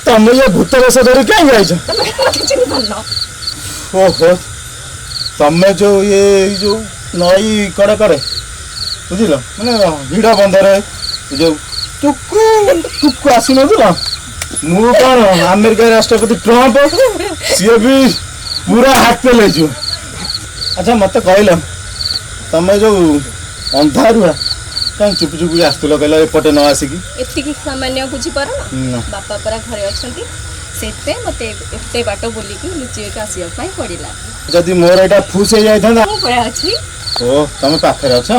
तुम ये भूत वेश धरी कहीं जाइछ? ओहो तमें जो ये जो नई कड़े करे बुझल मैंने भिड़ बंधर जो टुकु आस मु कौन अमेरिका राष्ट्रपति ट्रम्प सी भी पूरा हाथ पे ले जो। अच्छा मत कहल तमें जो अंधारुआ कहीं चुप चुप आसुल कहल एपटे न आसिक एतिकी सामान्य बुझीपार बापा परा घरे अच्छे से मत एते बाट बुलिकी लुचेक आसिया पड़ा जदि मोर एटा फुस हो जाता अच्छी ओ तुम पाखे अच्छ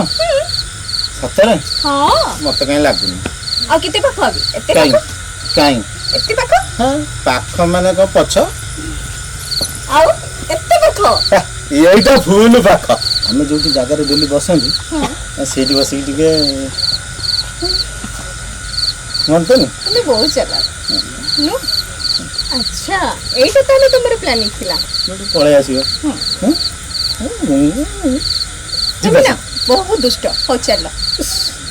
सतरे हाँ मत कहीं लगुनि आ केते पाख अबे एते कहीं कहीं एते पाख हां पाख माने को पछ आउ एते पाख एटा फुल पाख हम जो जगह रे डेली बसंती सेठी बसी टिके मन तो नहीं तुम बहुत चला नो अच्छा एटा ताले तुमर प्लानिंग थिला पळे आसीबो तुम ना बहुत दुष्ट हो चलो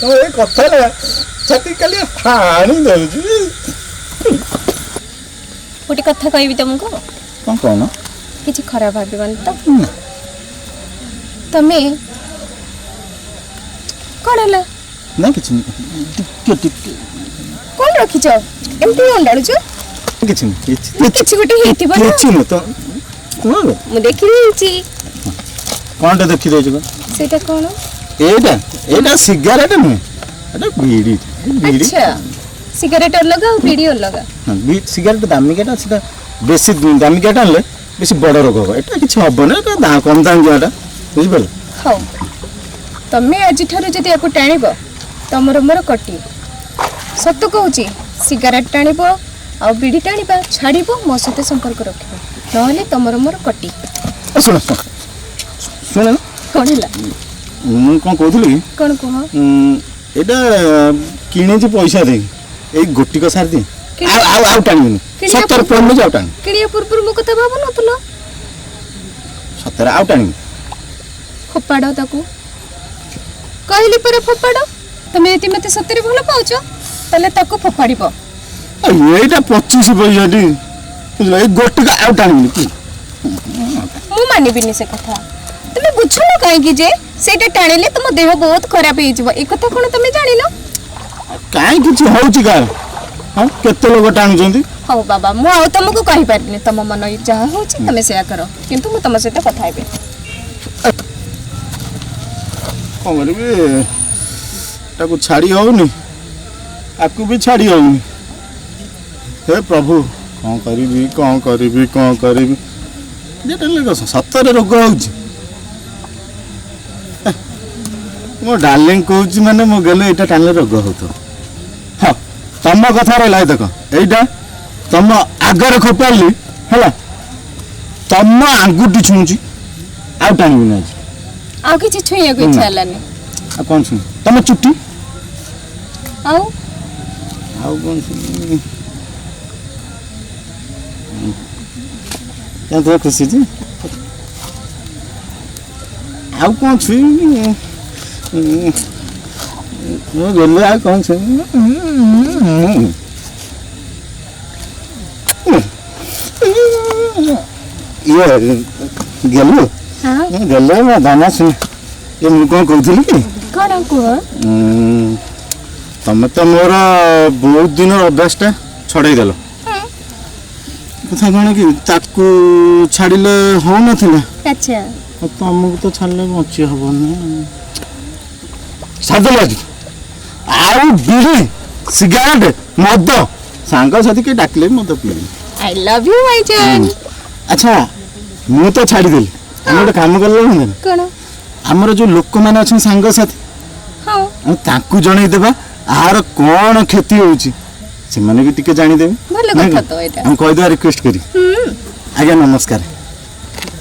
तो ए कथा ना छाती काली हानी दउजी गोटे कथा कहबी तुमको कौन कौन किसी खराब भावन तो तमे कौन है ना किछ कौन रखिछ एमती अंडाळुछ किछ गोटे हेथिबो ना किछ न तो मु देखि देछि कोनटा देखि देछ को सेटा कोन एटा सिगारेट नुहे एटा बीड़ी अच्छा सिगरेट अलग और बीड़ी अलग हां सिगारेट दामिकाटा सेटा बेसी दामिकाटा ले बेसी बड़ रोग हो एटा किछ हबो ना एटा कम दाम जोटा बुझि परल हो तमे आज ठारे जदि याको टाणीबो तमर मोर कटी सत कहूची सिगरेट टाणीबो आ बीड़ी टाणीबा छाड़ीबो मो सते संपर्क रखिबो नहले तमर मोर कटी सुन सुन सुन कोन हला मु कोन कहथुली कोन कह एटा किने जी पैसा दे ए गोटी का सार दे आउ टाणी 70 पॉइंट में जाउ टाणी किनिया पूर्व मो कथा भाबो नतलो 70 आउ टाणी फोपाड़ो ताकू कहली पर फोपाड़ो तमे एति मते 70 भलो पाउचो तले ताकू फोपाड़ीबो एटा 25 पैसा दी बुझला ए गोटी का आउ टाणी मु मानिबिनी से कथा तमे बुझलो काहे कि जे सेटा टाणीले तुम देह बहुत खराब हे जिवो ए कथा कोन तमे जानिलो काहे किछ होउची का हां केते लोग टाणी जंदी हो बाबा मु आ तुमको कहि पारनी तुम मन जहा होची तमे सेया करो किंतु मु तुम सेटा कथा हेबे कमर भी ताको छाड़ी होनी आकु भी छाड़ी होनी हे प्रभु कौन करी जेटा ले सतरे रोग होउची मो डार्लिंग कहूची माने मो गेले एटा टानले रोग होतो हां तम कथा रे लाई देखो एटा तम आगर खोपाली हला तम आंगुठी छुंची आ टाणी ना आ किछि छुइया को इच्छा हलानी आ कौन सुन तम चुट्टी ଆଉ ଆଉ କ'ଣ ଛୁଇଁବି ତ ଖୁସି ଯେ ଆଉ କ'ଣ ଛୁଇଁବି ମୁଁ ଗଲେ ଆଉ କ'ଣ ଛୁଇଁବି ଇଏ ଗେଲୁ ହଁ ଗେଲେ ମୋ ଦାନା ଶୁଣ ଏ ମୁଁ କ'ଣ କହୁଥିଲି କି କ'ଣ କୁହ? ତମେ ତ ମୋର ବହୁତ ଦିନ ଅଭ୍ୟାସଟା ଛଡ଼େଇ ଦେଲ କଥା କ'ଣ କି ତାକୁ ଛାଡ଼ିଲେ ହଉନଥିଲା ଆଚ୍ଛା ଆଉ ତମକୁ ତ ଛାଡ଼ିଲେ ବଞ୍ଚି ହବନି ଛାଡ଼ିଦେଲ ଆଜି ଆଉ ବିଡ଼ି ସିଗାରେଟ ମଦ ସାଙ୍ଗସାଥି କିଏ ଡାକିଲେ ବି ମଦ ପିଇବି ଆଇ ଲଭ୍ ୟୁ ମାଇ ଜାନ। ଆଚ୍ଛା ମୁଁ ତ ଛାଡ଼ିଦେଲି ଆମେ ଗୋଟେ କାମ କଲେ ହୁଅନ୍ତାନି କ'ଣ? ଆମର ଯେଉଁ ଲୋକମାନେ ଅଛନ୍ତି ସାଙ୍ଗସାଥି ହଁ ଆମେ ତାଙ୍କୁ ଜଣେଇଦେବା ଆହାର କ'ଣ କ୍ଷତି ହେଉଛି ସେମାନେ ବି ଟିକେ ଜାଣିଦେବେ ଭଲ ନାଇଁ କଥା କି? ତ ଏଇଟା। ଆମେ କହିଦେବା ରିକ୍ୱେଷ୍ଟ କରି ଆଜ୍ଞା ନମସ୍କାର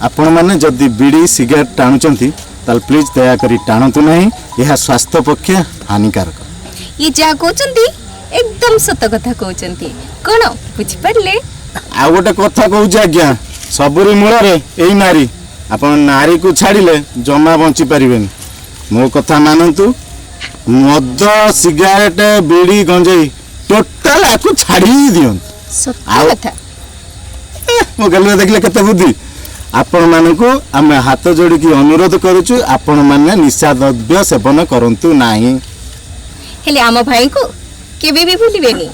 ଆପଣମାନେ ଯଦି ବିଡ଼ି ସିଗାରେଟ ଟାଣୁଛନ୍ତି ତାହେଲେ ପ୍ଲିଜ୍ ଦୟାକରି ଟାଣନ୍ତୁ ନାହିଁ ଏହା ସ୍ୱାସ୍ଥ୍ୟ ପକ୍ଷେ ହାନିକାରକ ଇଏ ଯାହା କହୁଛନ୍ତି ଏକଦମ ସତ କଥା କହୁଛନ୍ତି କ'ଣ ବୁଝିପାରିଲେ? ଆଉ ଗୋଟେ କଥା କହୁଛି ଆଜ୍ଞା ସବୁରି ମୂଳରେ ଏଇ ନାରୀ ଆପଣ ନାରୀକୁ ଛାଡ଼ିଲେ ଜମା ବଞ୍ଚି ପାରିବେନି ମୋ କଥା ମାନନ୍ତୁ ମଦ ସିଗାରେଟ ବିଡ଼ି ଗଞ୍ଜେଇ ଟୋଟାଲ ଆକୁ ଛାଡ଼ି ଦିଅନ୍ତୁ ସତ ଆଉ- କଥା। ମୋ ଗାଲୁଆ ଦେଖିଲେ କେତେ ବୁଦ୍ଧି ଆପଣମାନଙ୍କୁ ଆମେ ହାତ ଯୋଡ଼ିକି ଅନୁରୋଧ କରୁଛୁ ଆପଣମାନେ ନିଶା ଦ୍ରବ୍ୟ ସେବନ କରନ୍ତୁ ନାହିଁ ହେଲେ ଆମ ଭାଇଙ୍କୁ କେବେ ବି ଭୁଲିବେନି।